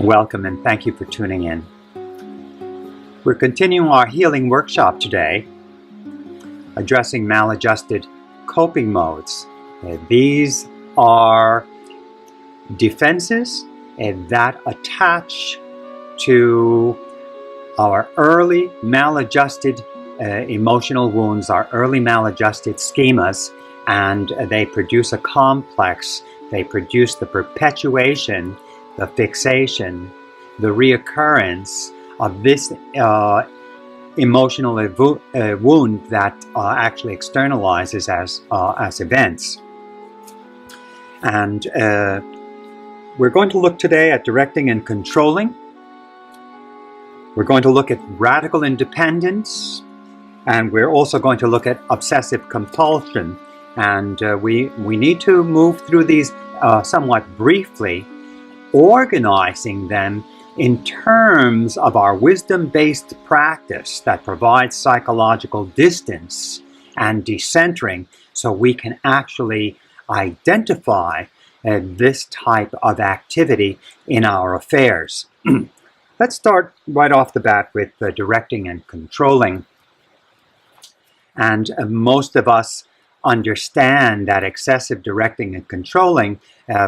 Welcome and thank you for tuning in. We're continuing our healing workshop today, addressing maladjusted coping modes. These are defenses that attach to our early maladjusted emotional wounds, our early maladjusted schemas, and they produce a complex. They produce the perpetuation, the fixation, the reoccurrence of this emotional wound that actually externalizes as events. And we're going to look today at directing and controlling. We're going to look at radical independence, and we're also going to look at obsessive compulsion. And we need to move through these somewhat briefly, organizing them in terms of our wisdom-based practice that provides psychological distance and decentering, so we can actually identify this type of activity in our affairs. Let's start right off the bat with directing and controlling. And most of us understand that excessive directing and controlling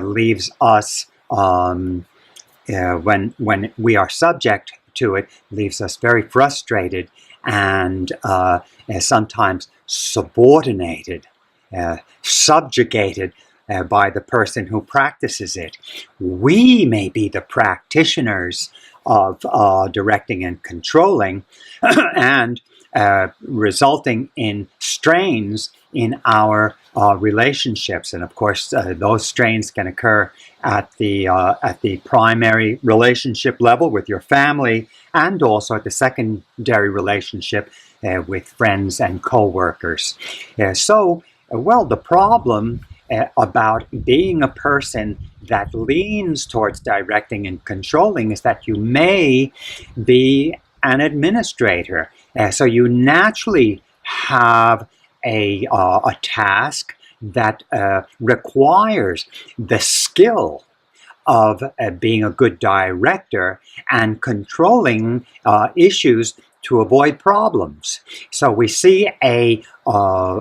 leaves us when we are subject to it, leaves us very frustrated and sometimes subordinated, subjugated by the person who practices it. We may be the practitioners of directing and controlling and resulting in strains in our relationships. And of course, those strains can occur at the primary relationship level with your family, and also at the secondary relationship with friends and co-workers. The problem about being a person that leans towards directing and controlling is that you may be an administrator. So you naturally have a task that requires the skill of being a good director and controlling issues to avoid problems. So we see an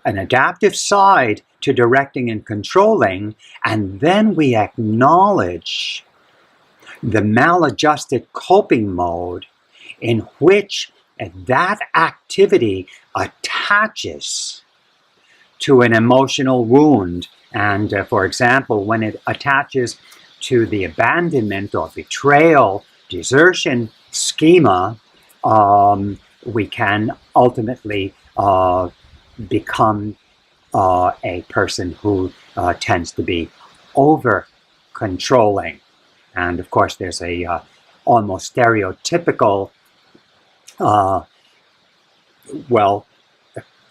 adaptive side to directing and controlling, and then we acknowledge the maladjusted coping mode in which that activity attaches to an emotional wound. And for example, when it attaches to the abandonment or betrayal, desertion schema, we can ultimately become a person who tends to be over-controlling. And of course, there's a almost stereotypical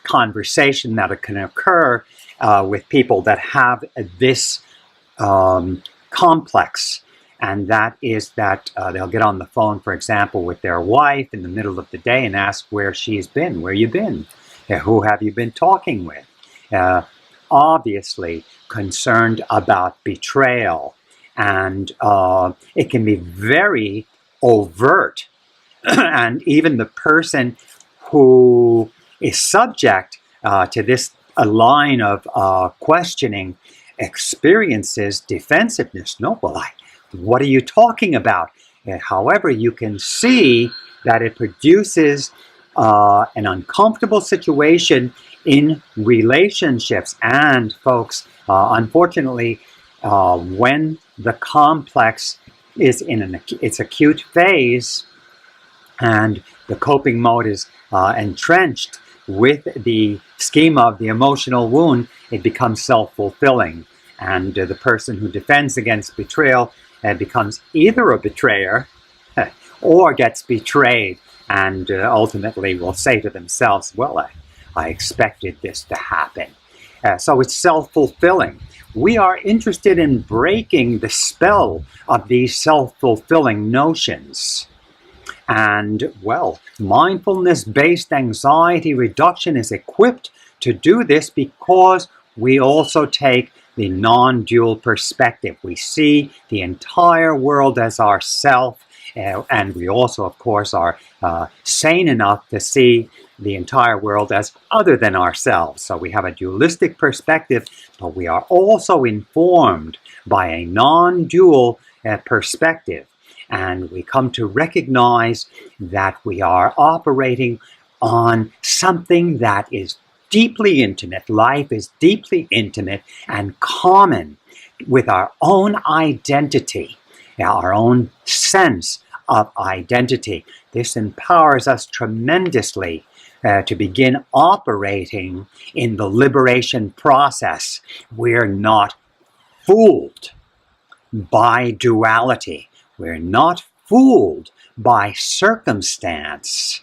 conversation that can occur with people that have this complex, and that is that they'll get on the phone, for example, with their wife in the middle of the day and ask where she's been, where you been, who have you been talking with, obviously concerned about betrayal, and it can be very overt. And even the person who is subject to this line of questioning experiences defensiveness. No, what are you talking about? However, you can see that it produces an uncomfortable situation in relationships. And folks, unfortunately, when the complex is in its acute phase, and the coping mode is entrenched with the schema of the emotional wound, it becomes self-fulfilling. And the person who defends against betrayal becomes either a betrayer or gets betrayed, and ultimately will say to themselves, well, I expected this to happen. So it's self-fulfilling. We are interested in breaking the spell of these self-fulfilling notions. And, mindfulness-based anxiety reduction is equipped to do this because we also take the non-dual perspective. We see the entire world as ourself, and we also, of course, are sane enough to see the entire world as other than ourselves. So we have a dualistic perspective, but we are also informed by a non-dual perspective. And we come to recognize that we are operating on something that is deeply intimate. Life is deeply intimate and common with our own identity, our own sense of identity. This empowers us tremendously to begin operating in the liberation process. We're not fooled by duality. We're not fooled by circumstance,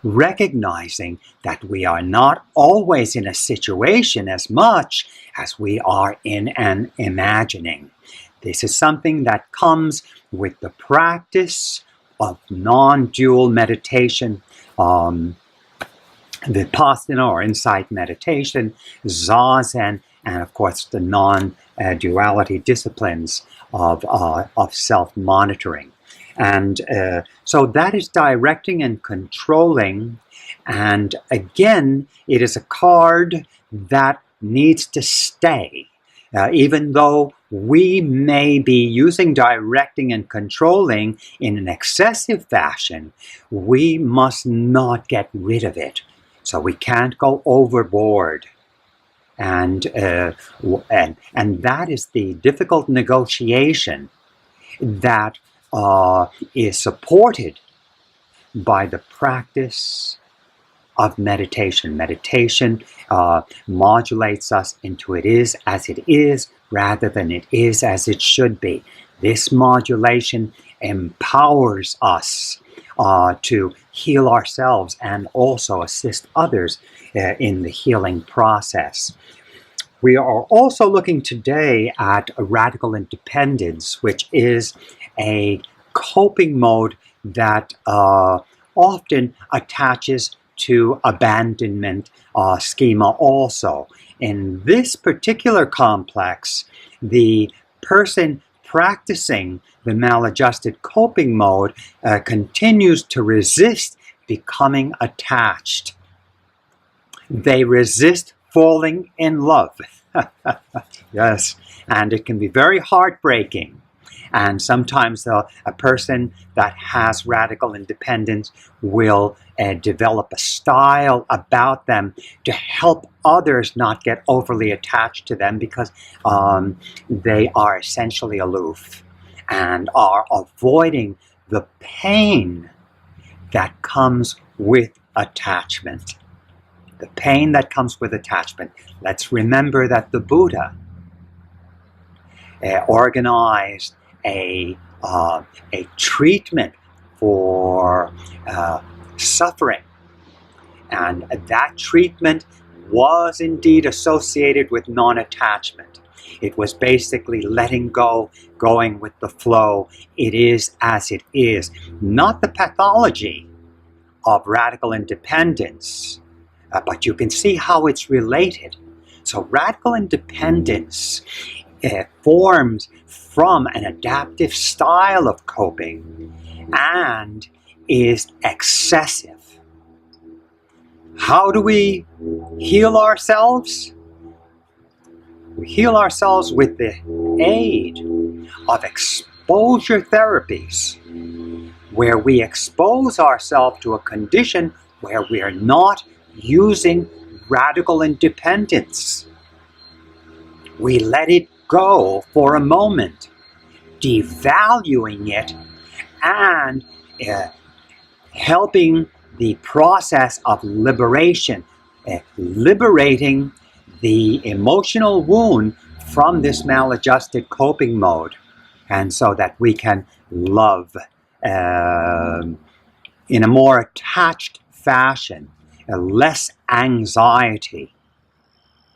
recognizing that we are not always in a situation as much as we are in an imagining. This is something that comes with the practice of non-dual meditation, Vipassana or insight meditation, Zazen, and of course the non-duality disciplines of self-monitoring. And so that is directing and controlling. And again, it is a card that needs to stay. Even though we may be using directing and controlling in an excessive fashion, we must not get rid of it. So we can't go overboard. And that is the difficult negotiation that is supported by the practice of meditation. Meditation modulates us into it is as it is rather than it is as it should be. This modulation empowers us to heal ourselves and also assist others in the healing process. We are also looking today at radical independence, which is a coping mode that often attaches to abandonment schema also. In this particular complex, the person practicing the maladjusted coping mode continues to resist becoming attached. They resist falling in love. Yes, and it can be very heartbreaking. And sometimes a person that has radical independence will develop a style about them to help others not get overly attached to them because they are essentially aloof and are avoiding the pain that comes with attachment. The pain that comes with attachment. Let's remember that the Buddha organized a treatment for suffering, and that treatment was indeed associated with non-attachment. It was basically letting go, going with the flow. It is as it is, not the pathology of radical independence, but you can see how it's related. So radical independence forms from an adaptive style of coping and is excessive. How do we heal ourselves? We heal ourselves with the aid of exposure therapies, where we expose ourselves to a condition where we are not using radical independence. We let it go for a moment, devaluing it and helping the process of liberation, liberating the emotional wound from this maladjusted coping mode, and so that we can love in a more attached fashion, less anxiety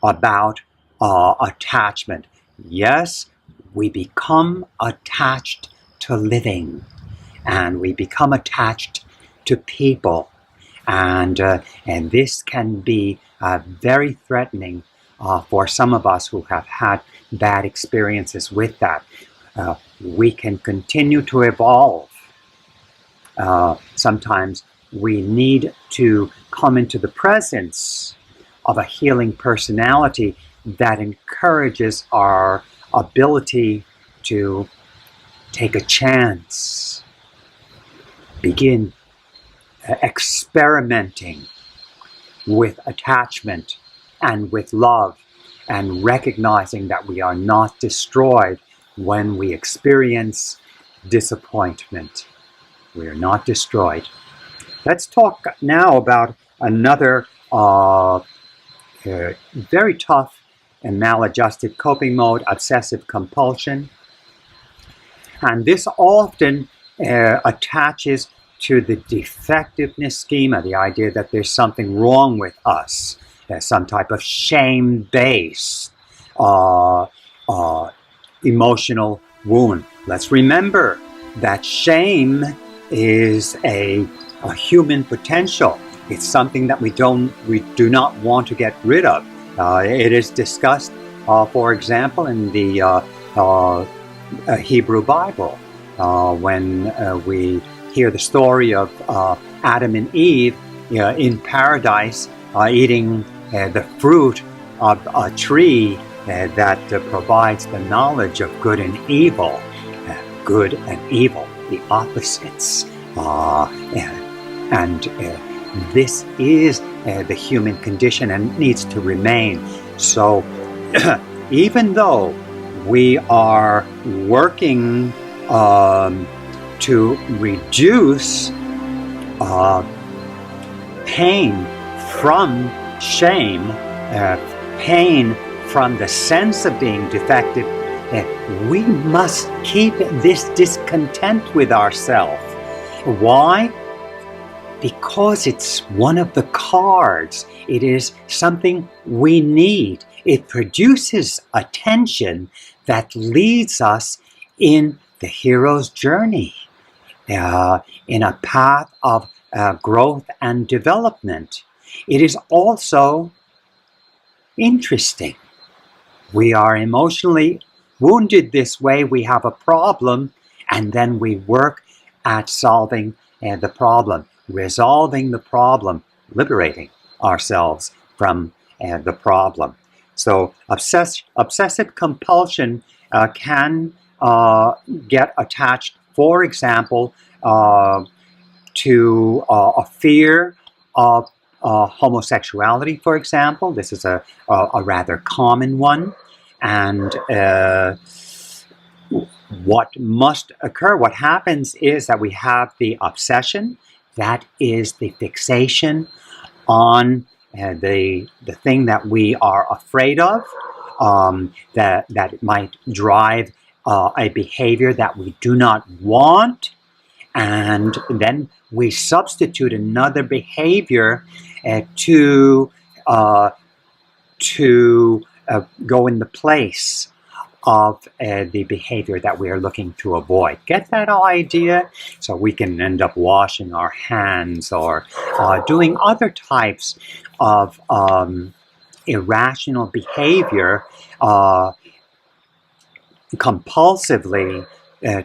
about attachment. Yes, we become attached to living, and we become attached to people, and this can be very threatening for some of us who have had bad experiences with that. We can continue to evolve. Sometimes we need to come into the presence of a healing personality that encourages our ability to take a chance, begin experimenting with attachment and with love, and recognizing that we are not destroyed when we experience disappointment. We are not destroyed. Let's talk now about another very tough and maladjusted coping mode, obsessive compulsion. And this often attaches to the defectiveness schema, the idea that there's something wrong with us, some type of shame-based emotional wound. Let's remember that shame is a human potential. It's something that we do not want to get rid of. It is discussed, for example, in the Hebrew Bible, when we hear the story of Adam and Eve in paradise eating the fruit of a tree that provides the knowledge of good and evil. Good and evil, the opposites. And this is the human condition and needs to remain. So even though we are working to reduce pain from shame, pain from the sense of being defective, we must keep this discontent with ourselves. Why? Because it's one of the cards. It is something we need. It produces a tension that leads us in the hero's journey, in a path of growth and development. It is also interesting. We are emotionally wounded this way. We have a problem, and then we work at solving the problem, resolving the problem, liberating ourselves from the problem. So obsessive compulsion can get attached, for example, to a fear of homosexuality, for example. This is a rather common one. And what must occur, what happens is that we have the obsession, that is the fixation on the thing that we are afraid of, that it might drive a behavior that we do not want, and then we substitute another behavior to go in the place of the behavior that we are looking to avoid. Get that idea? So we can end up washing our hands or doing other types of irrational behavior compulsively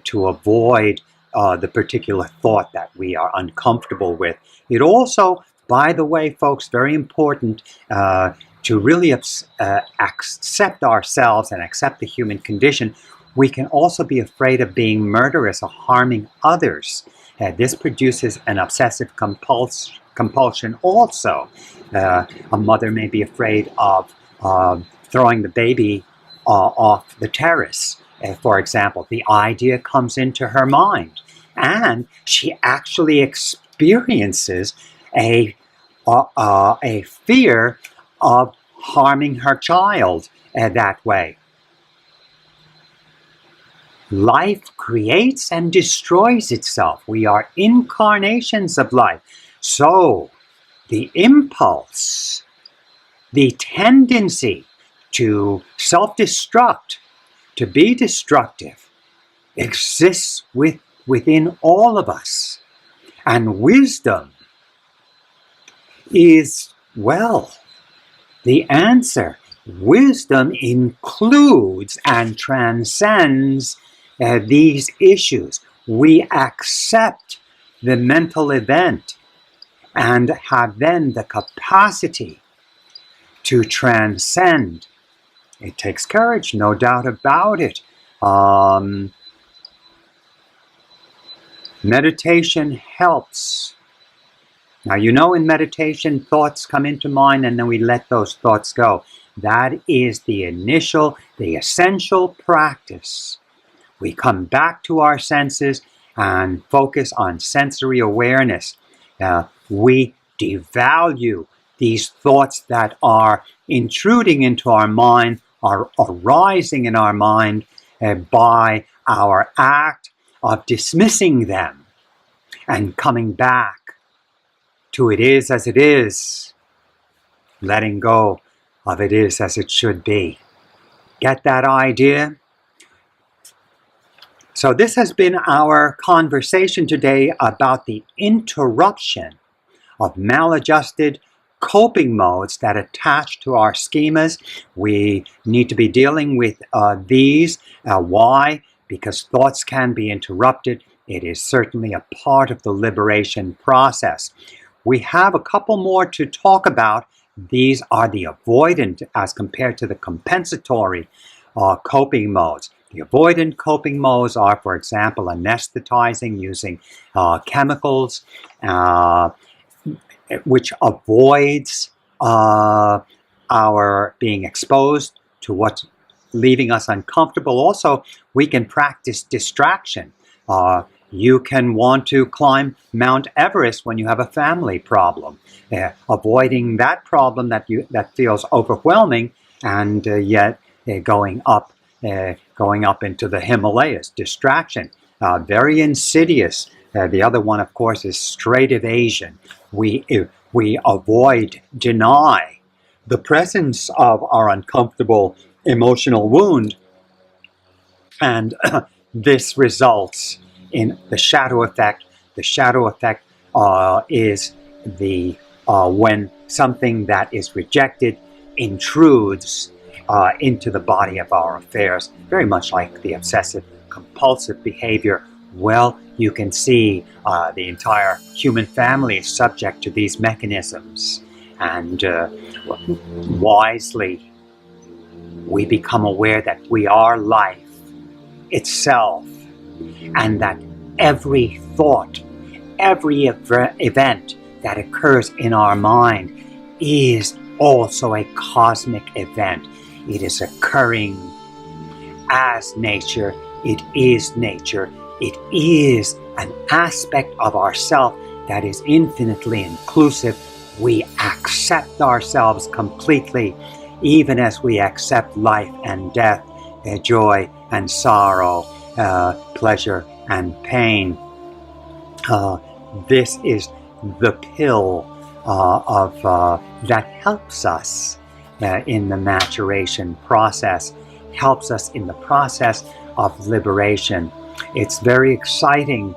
to avoid the particular thought that we are uncomfortable with. It also, by the way, folks, very important to really accept ourselves and accept the human condition. We can also be afraid of being murderous or harming others. This produces an obsessive compulsion also. A mother may be afraid of throwing the baby off the terrace, for example. The idea comes into her mind, and she actually experiences a fear of harming her child that way. Life creates and destroys itself. We are incarnations of life. So the impulse, the tendency to self-destruct, to be destructive, exists within all of us. And wisdom is, well, the answer wisdom includes and transcends these issues. We accept the mental event and have then the capacity to transcend. It takes courage, no doubt about it. Meditation helps. Now, you know, in meditation, thoughts come into mind and then we let those thoughts go. That is the initial, the essential practice. We come back to our senses and focus on sensory awareness. We devalue these thoughts that are intruding into our mind, are arising in our mind by our act of dismissing them and coming back to it is as it is, letting go of it is as it should be. Get that idea? So this has been our conversation today about the interruption of maladjusted coping modes that attach to our schemas. We need to be dealing with these. Why? Because thoughts can be interrupted. It is certainly a part of the liberation process. We have a couple more to talk about. These are the avoidant as compared to the compensatory coping modes. The avoidant coping modes are, for example, anesthetizing using chemicals, which avoids our being exposed to what's leaving us uncomfortable. Also, we can practice distraction. You can want to climb Mount Everest when you have a family problem, avoiding that problem that feels overwhelming, and yet going up into the Himalayas. Distraction, very insidious. The other one, of course, is straight evasion. We avoid, deny the presence of our uncomfortable emotional wound, and this results in the shadow effect. The shadow effect is the when something that is rejected intrudes into the body of our affairs, very much like the obsessive compulsive behavior. Well, you can see the entire human family is subject to these mechanisms, and wisely we become aware that we are life itself, and that every thought, every event that occurs in our mind is also a cosmic event. It is occurring as nature. It is nature. It is an aspect of ourself that is infinitely inclusive. We accept ourselves completely, even as we accept life and death, joy and sorrow, pleasure and pain. This is the pill that helps us in the maturation process, helps us in the process of liberation. It's very exciting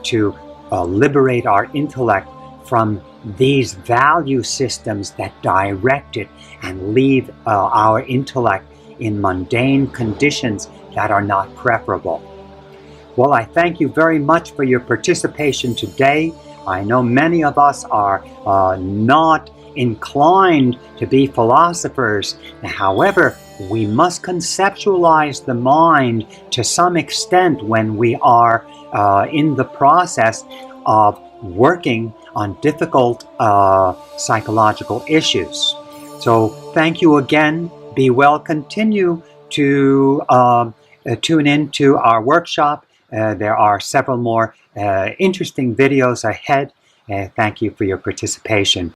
to liberate our intellect from these value systems that direct it and leave our intellect in mundane conditions that are not preferable. Well, I thank you very much for your participation today. I know many of us are not inclined to be philosophers. However, we must conceptualize the mind to some extent when we are in the process of working on difficult psychological issues. So thank you again. Be well. Continue to tune in to our workshop. There are several more interesting videos ahead. Thank you for your participation.